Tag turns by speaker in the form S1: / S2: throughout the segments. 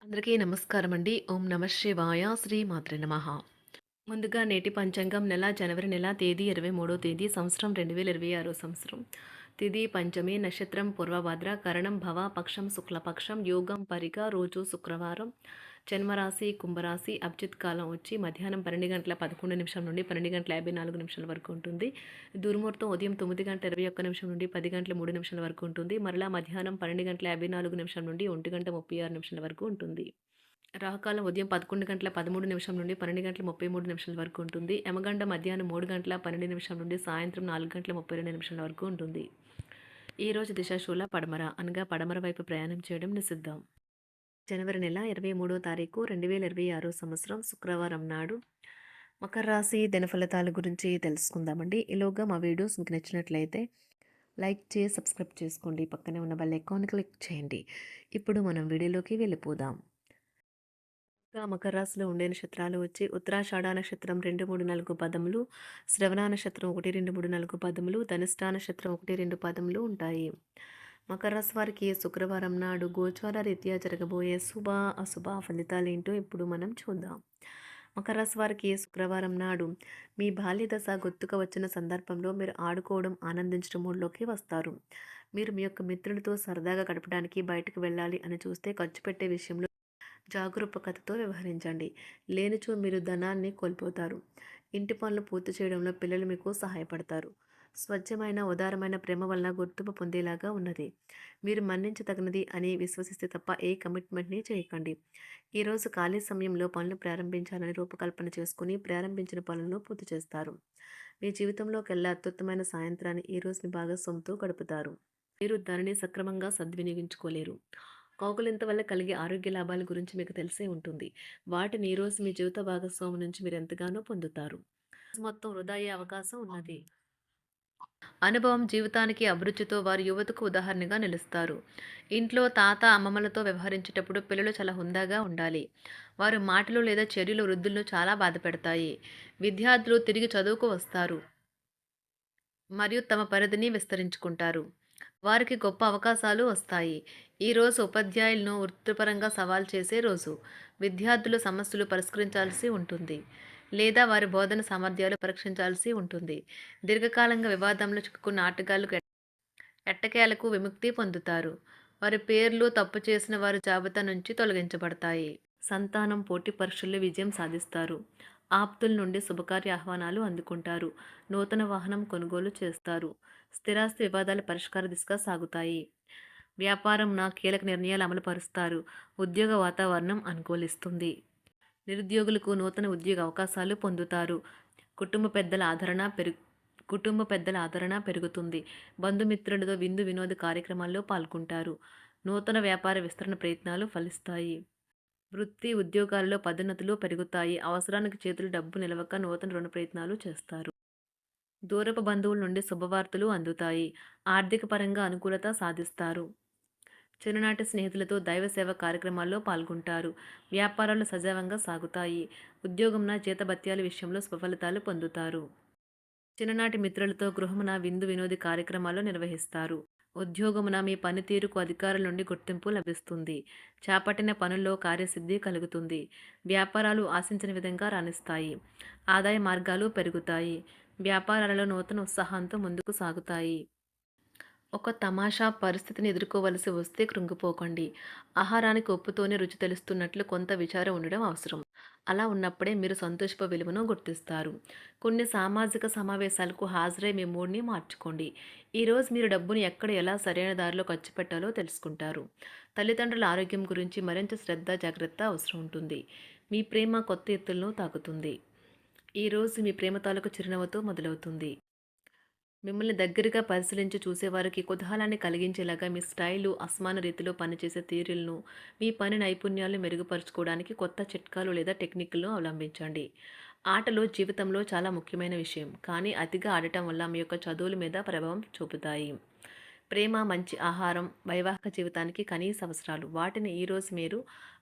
S1: అందరికీ నమస్కారం అండి. ఓం నమ శివాయ. శ్రీ మాత్రే నమః. ముందుగా నేటి పంచాంగం నెల జనవరి నెల తేదీ 23వ తేదీ సంవత్సరం 2026 సంవత్సరం. తిథి పంచమి, నక్షత్రం పూర్వభద్ర, కరణం భవ, పక్షం శుక్లపక్షం, యోగం పరిగ, రోజు శుక్రవారం, జన్మరాశి కుంభరాశి, అభిజిత్ కాలం వచ్చి మధ్యాహ్నం 12:11 నుండి 12:54 వరకు ఉంటుంది. దుర్ముహూర్తం ఉదయం 9:21 నుండి 10:03 వరకు ఉంటుంది. మరలా మధ్యాహ్నం 12:54 నుండి 1:36 వరకు ఉంటుంది. రాహుకాలం ఉదయం 11:13 నుండి 12:33 వరకు ఉంటుంది. యమగండ మధ్యాహ్నం 3:12 నుండి సాయంత్రం 4:32 వరకు ఉంటుంది. ఈరోజు దిశాశూల పడమర అనగా పడమర వైపు ప్రయాణం చేయడం నిషిద్ధం. జనవరి నెల 23వ తారీఖు 2026 సంవత్సరం శుక్రవారం నాడు మకర రాశి దినఫలితాల గురించి తెలుసుకుందామండి. ఈలోగా మా వీడియోస్ మీకు నచ్చినట్లయితే లైక్ చేసి సబ్స్క్రైబ్ చేసుకోండి. పక్కనే ఉన్న బెల్ ఐకాన్ క్లిక్ చేయండి. ఇప్పుడు మనం వీడియోలోకి వెళ్ళిపోదాం. మకర రాశిలో ఉండే నక్షత్రాలు వచ్చి ఉత్తరాషాఢ నక్షత్రం 2, 3, 4 పదములు, శ్రవణ నక్షత్రం 1, 2, 3, 4 పదములు, ధనిష్ట నక్షత్రం 1, 2 పదములు ఉంటాయి. మకర రాశి వారికి శుక్రవారం నాడు గోచార రీత్యా జరగబోయే శుభ అశుభ ఫలితాలు ఏంటో ఇప్పుడు మనం చూద్దాం. మకర రాశి వారికి శుక్రవారం నాడు మీ బాల్య దశ గుర్తుకు వచ్చిన సందర్భంలో మీరు ఆడుకోవడం ఆనందించడం మూడ్లోకి వస్తారు. మీరు మీ యొక్క మిత్రులతో సరదాగా గడపడానికి బయటకు వెళ్ళాలి అని చూస్తే ఖర్చు పెట్టే విషయంలో జాగరూకతతో వ్యవహరించండి. లేనిచో మీరు ధనాన్ని కోల్పోతారు. ఇంటి పనులు పూర్తి చేయడంలో పిల్లలు మీకు సహాయపడతారు. స్వచ్ఛమైన ఉదారమైన ప్రేమ వలన గుర్తింపు పొందేలాగా ఉన్నది. మీరు మన్నించదగినది అని విశ్వసిస్తే తప్ప ఏ కమిట్మెంట్ని చేయకండి. ఈరోజు ఖాళీ సమయంలో పనులు ప్రారంభించాలని రూపకల్పన చేసుకుని ప్రారంభించిన పనులను పూర్తి చేస్తారు. మీ జీవితంలోకెల్లా అత్యుత్తమైన సాయంత్రాన్ని ఈరోజు మీ భాగస్వామితో గడుపుతారు. మీరు దానిని సక్రమంగా సద్వినియోగించుకోలేరు. కౌగులింత వల్ల కలిగే ఆరోగ్య లాభాల గురించి మీకు తెలిసే ఉంటుంది. వాటిని ఈరోజు మీ జీవిత భాగస్వామి నుంచి మీరు ఎంతగానో పొందుతారు. మొత్తం వృధా అయ్యే అవకాశం ఉన్నది. అనుభవం జీవితానికి అభిరుచితో వారు యువతకు ఉదాహరణగా నిలుస్తారు. ఇంట్లో తాత అమ్మమ్మలతో వ్యవహరించేటప్పుడు పిల్లలు చాలా హుందాగా ఉండాలి. వారు మాటలు లేదా చర్యలు వృద్ధులను చాలా బాధపెడతాయి. విద్యార్థులు తిరిగి చదువుకు వస్తారు మరియు తమ పరిధిని విస్తరించుకుంటారు. వారికి గొప్ప అవకాశాలు వస్తాయి. ఈరోజు ఉపాధ్యాయులను వృత్తిపరంగా సవాల్ చేసే రోజు. విద్యార్థులు సమస్యలు పరిష్కరించాల్సి ఉంటుంది లేదా వారి బోధన సామర్థ్యాలు పరీక్షించాల్సి ఉంటుంది. దీర్ఘకాలంగా వివాదంలో చిక్కుకున్న ఆటగాళ్లు ఎట్టకేలకు విముక్తి పొందుతారు. వారి పేర్లు తప్పు చేసిన వారి జాబితా నుంచి తొలగించబడతాయి. సంతానం పోటీ పరీక్షల్లో విజయం సాధిస్తారు. ఆప్తుల నుండి శుభకార్య ఆహ్వానాలు అందుకుంటారు. నూతన వాహనం కొనుగోలు చేస్తారు. స్థిరాస్తి వివాదాల పరిష్కార దిశగా సాగుతాయి. వ్యాపారం కీలక నిర్ణయాలు అమలు పరుస్తారు. ఉద్యోగ వాతావరణం అనుకూలిస్తుంది. నిరుద్యోగులకు నూతన ఉద్యోగ అవకాశాలు పొందుతారు. కుటుంబ పెద్దల ఆదరణ పెరుగుతుంది. బంధుమిత్రులతో విందు వినోద కార్యక్రమాల్లో పాల్గొంటారు. నూతన వ్యాపార విస్తరణ ప్రయత్నాలు ఫలిస్తాయి. వృత్తి ఉద్యోగాల్లో పదోన్నతులు పెరుగుతాయి. అవసరానికి చేతులు డబ్బు నిలవక నూతన రుణ ప్రయత్నాలు చేస్తారు. దూరపు బంధువుల నుండి శుభవార్తలు అందుతాయి. ఆర్థిక పరంగా అనుకూలత సాధిస్తారు. చిన్ననాటి స్నేహితులతో దైవ సేవ కార్యక్రమాల్లో పాల్గొంటారు. వ్యాపారాలు సజావంగా సాగుతాయి. ఉద్యోగంన జీతభత్యాల విషయంలో స్వఫలితాలు పొందుతారు. చిన్ననాటి మిత్రులతో గృహమున విందు వినోది కార్యక్రమాలు నిర్వహిస్తారు. ఉద్యోగమున మీ పనితీరుకు అధికారుల నుండి గుర్తింపు లభిస్తుంది. చేపట్టిన పనుల్లో కార్యసిద్ధి కలుగుతుంది. వ్యాపారాలు ఆశించిన విధంగా రాణిస్తాయి. ఆదాయ మార్గాలు పెరుగుతాయి. వ్యాపారాలలో నూతన ఉత్సాహంతో ముందుకు సాగుతాయి. ఒక తమాషా పరిస్థితిని ఎదుర్కోవలసి వస్తే కృంగిపోకండి. ఆహారానికి ఉప్పుతోనే రుచి తెలుస్తున్నట్లు కొంత విచారం ఉండడం అవసరం. అలా ఉన్నప్పుడే మీరు సంతోషపు విలువను గుర్తిస్తారు. కొన్ని సామాజిక సమావేశాలకు హాజరై మీ మూడ్ని మార్చుకోండి. ఈరోజు మీరు డబ్బుని ఎక్కడ ఎలా సరైన దారిలో ఖర్చు పెట్టాలో తెలుసుకుంటారు. తల్లిదండ్రుల ఆరోగ్యం గురించి మరింత శ్రద్ధ జాగ్రత్త అవసరం ఉంటుంది. మీ ప్రేమ కొత్త ఎత్తులను తాకుతుంది. ఈరోజు మీ ప్రేమ తాలూకు చిరునవ్వుతో మొదలవుతుంది. మిమ్మల్ని దగ్గరగా పరిశీలించి చూసేవారికి కుతూహలాన్ని కలిగించేలాగా మీ స్టైలు, అసమాన రీతిలో పనిచేసే తీరులను, మీ పని నైపుణ్యాలను మెరుగుపరుచుకోవడానికి కొత్త చిట్కాలు లేదా టెక్నిక్లను అవలంబించండి. ఆటలు జీవితంలో చాలా ముఖ్యమైన విషయం, కానీ అతిగా ఆడటం వల్ల మీ యొక్క చదువుల మీద ప్రభావం చూపుతాయి. ప్రేమ, మంచి ఆహారం వైవాహిక జీవితానికి కనీస అవసరాలు. వాటిని ఈరోజు మీరు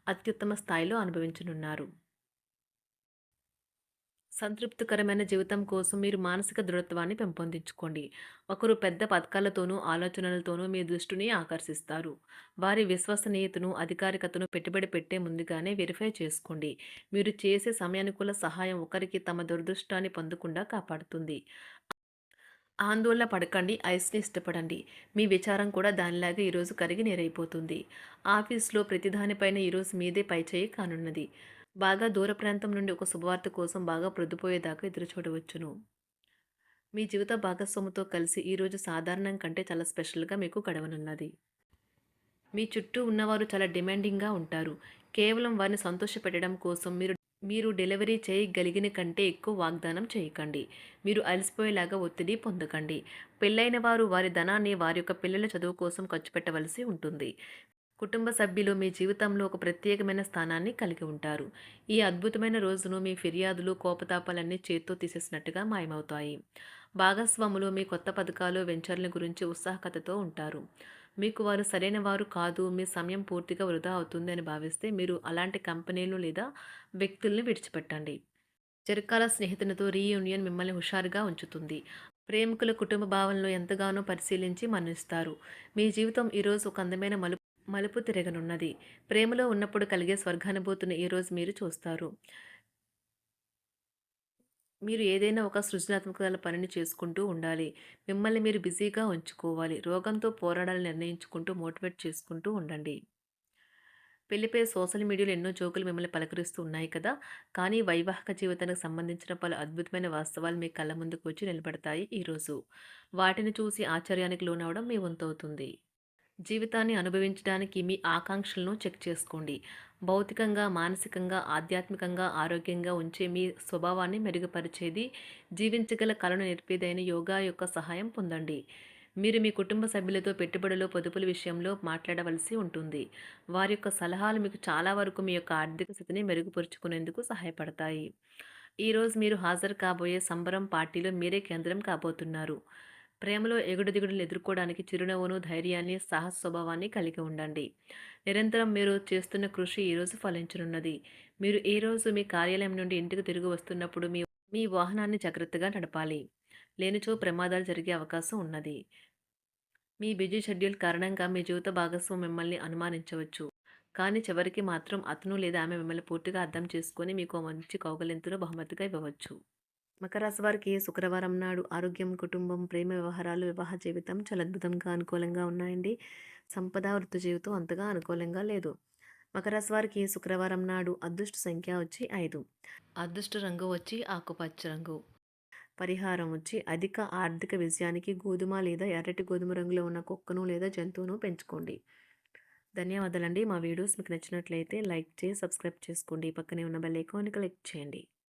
S1: అత్యుత్తమ స్థాయిలో అనుభవించనున్నారు. సంతృప్తికరమైన జీవితం కోసం మీరు మానసిక దృఢత్వాన్ని పెంపొందించుకోండి. ఒకరు పెద్ద పథకాలతోనూ, ఆలోచనలతోనూ మీ దృష్టిని ఆకర్షిస్తారు. వారి విశ్వసనీయతను, అధికారికతను పెట్టుబడి పెట్టే ముందుగానే వెరిఫై చేసుకోండి. మీరు చేసే సమయానుకూల సహాయం ఒకరికి తమ దురదృష్టాన్ని పొందకుండా కాపాడుతుంది. ఆందోళన పడకండి, ఐస్‌ని ఇష్టపడండి. మీ విచారం కూడా దానిలాగే ఈరోజు కరిగి నీరైపోతుంది. ఆఫీస్‌లో ప్రతిదానిపైన ఈరోజు మీదే పైచేయి కానున్నది. బాగా దూర ప్రాంతం నుండి ఒక శుభవార్త కోసం బాగా ప్రొద్దుపోయేదాకా ఎదురుచూడవచ్చును. మీ జీవిత భాగస్వామితో కలిసి ఈరోజు సాధారణం కంటే చాలా స్పెషల్‌గా మీకు గడవనున్నది. మీ చుట్టూ ఉన్నవారు చాలా డిమాండింగ్‌గా ఉంటారు. కేవలం వారిని సంతోషపెట్టడం కోసం మీరు మీరు డెలివరీ చేయగలిగిన కంటే ఎక్కువ వాగ్దానం చేయకండి. మీరు అలసిపోయేలాగా ఒత్తిడి పొందకండి. పెళ్ళైన వారు వారి ధనాన్ని వారి యొక్క పిల్లల చదువు కోసం ఖర్చు పెట్టవలసి ఉంటుంది. కుటుంబ సభ్యులు మీ జీవితంలో ఒక ప్రత్యేకమైన స్థానాన్ని కలిగి ఉంటారు. ఈ అద్భుతమైన రోజును మీ ఫిర్యాదులు, కోపతాపాలన్నీ చేత్తో తీసేసినట్టుగా మాయమవుతాయి. భాగస్వాములు మీ కొత్త పథకాలు, వెంచర్ల గురించి ఉత్సాహకతతో ఉంటారు. మీకు వారు సరైన వారు కాదు, మీ సమయం పూర్తిగా వృధా అవుతుంది అని భావిస్తే మీరు అలాంటి కంపెనీలు లేదా వ్యక్తుల్ని విడిచిపెట్టండి. చిరకాల స్నేహితునితో రీయూనియన్ మిమ్మల్ని హుషారుగా ఉంచుతుంది. ప్రేమికుల కుటుంబ భావనలు ఎంతగానో పరిశీలించి మన్నిస్తారు. మీ జీవితం ఈరోజు ఒక అందమైన మలుపు తిరగనున్నది. ప్రేమలో ఉన్నప్పుడు కలిగే స్వర్గానుభూతిని ఈరోజు మీరు చూస్తారు. మీరు ఏదైనా ఒక సృజనాత్మక పనిని చేసుకుంటూ ఉండాలి. మిమ్మల్ని మీరు బిజీగా ఉంచుకోవాలి. రోగంతో పోరాడాలని నిర్ణయించుకుంటూ మోటివేట్ చేసుకుంటూ ఉండండి. పెళ్లిపై సోషల్ మీడియాలో ఎన్నో జోకులు మిమ్మల్ని పలకరిస్తూ ఉన్నాయి కదా! కానీ వైవాహిక జీవితానికి సంబంధించిన పలు అద్భుతమైన వాస్తవాలు మీ కళ్ళ ముందుకు వచ్చి నిలబడతాయి ఈరోజు. వాటిని చూసి ఆశ్చర్యానికి లోనవ్వడం మీ వంతవుతుంది. జీవితాన్ని అనుభవించడానికి మీ ఆకాంక్షలను చెక్ చేసుకోండి. భౌతికంగా, మానసికంగా, ఆధ్యాత్మికంగా ఆరోగ్యంగా ఉంచే మీ స్వభావాన్ని మెరుగుపరిచేది, జీవించగల కళను నేర్పేదైన యోగా యొక్క సహాయం పొందండి. మీరు మీ కుటుంబ సభ్యులతో పెట్టుబడులు, పొదుపుల విషయంలో మాట్లాడవలసి ఉంటుంది. వారి యొక్క సలహాలు మీకు చాలా వరకు మీ యొక్క ఆర్థిక స్థితిని మెరుగుపరుచుకునేందుకు సహాయపడతాయి. ఈరోజు మీరు హాజరు కాబోయే సంబరం పార్టీలో మీరే కేంద్రం కాబోతున్నారు. ప్రేమలో ఎగుడుదిగుడులు ఎదుర్కోవడానికి చిరునవ్వును, ధైర్యాన్ని, సాహస స్వభావాన్ని కలిగి ఉండండి. నిరంతరం మీరు చేస్తున్న కృషి ఈరోజు ఫలించనున్నది. మీరు ఈ రోజు మీ కార్యాలయం నుండి ఇంటికి తిరిగి వస్తున్నప్పుడు మీ మీ వాహనాన్ని జాగ్రత్తగా నడపాలి. లేనిచో ప్రమాదాలు జరిగే అవకాశం ఉన్నది. మీ బిజీ షెడ్యూల్ కారణంగా మీ జీవిత భాగస్వామి మిమ్మల్ని అనుమానించవచ్చు. కానీ చివరికి మాత్రం అతను లేదా ఆమె మిమ్మల్ని పూర్తిగా అర్థం చేసుకొని మీకు ఓ మంచి కౌగిలింతను బహుమతిగా ఇవ్వవచ్చు. మకర రాశి వారికి శుక్రవారం నాడు ఆరోగ్యం, కుటుంబం, ప్రేమ వ్యవహారాలు, వివాహ జీవితం చాలా అద్భుతంగా అనుకూలంగా ఉన్నాయండి. సంపద, వృత్తి జీవితం అంతగా అనుకూలంగా లేదు. మకర రాశి వారికి శుక్రవారం నాడు అదృష్ట సంఖ్య వచ్చి 5. అదృష్ట రంగు వచ్చి ఆకుపచ్చ రంగు. పరిహారం వచ్చి అధిక ఆర్థిక విజయానికి గోధుమ లేదా ఎర్రటి గోధుమ రంగులో ఉన్న కుక్కను లేదా జంతువును పెంచుకోండి. ధన్యవాదాలండి. మా వీడియోస్ మీకు నచ్చినట్లయితే లైక్ చేసి సబ్స్క్రైబ్ చేసుకోండి. పక్కనే ఉన్న బెల్ ఐకాన్ని క్లిక్ చేయండి.